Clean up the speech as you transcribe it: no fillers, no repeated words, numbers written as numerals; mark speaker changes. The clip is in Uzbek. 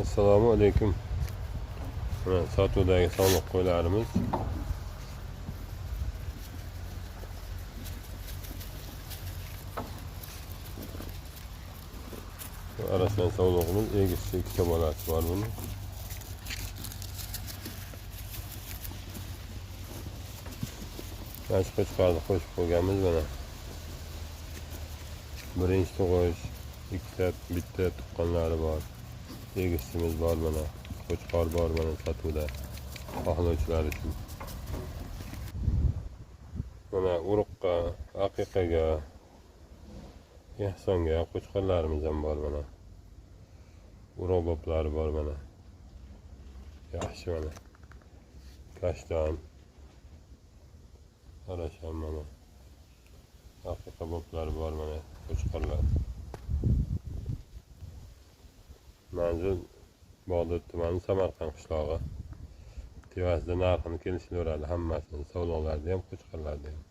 Speaker 1: Assalomu alaykum. Mana sotuvdagi sog'liq qo'ylarimiz. Arasidan sog'liqimiz egizchi ikkita bolasi bor buni. Mana shu qo'chqorni qo'shib qo'yganmiz mana. Birinchi tug'ish, bitta tuqqanlari bor. Egizchimiz bor mana. Qo'chqor bor mana sotuvda. Xohlovchilar uchun. Mana urug'ga, aqiqaga, ehsonga qo'chqorlarimiz ham bor mana. Urug' boplari bor mana. Yaxshi mana. Kashtan. Qarasham mana. Aqiqa boplari bor mana qo'chqorlar. Manzil Bog'dod tumani Samarqand qishlog'i. Tevasida narxini kelishiladi hammasini, savdolarda ham, qo'chqorlarda ham.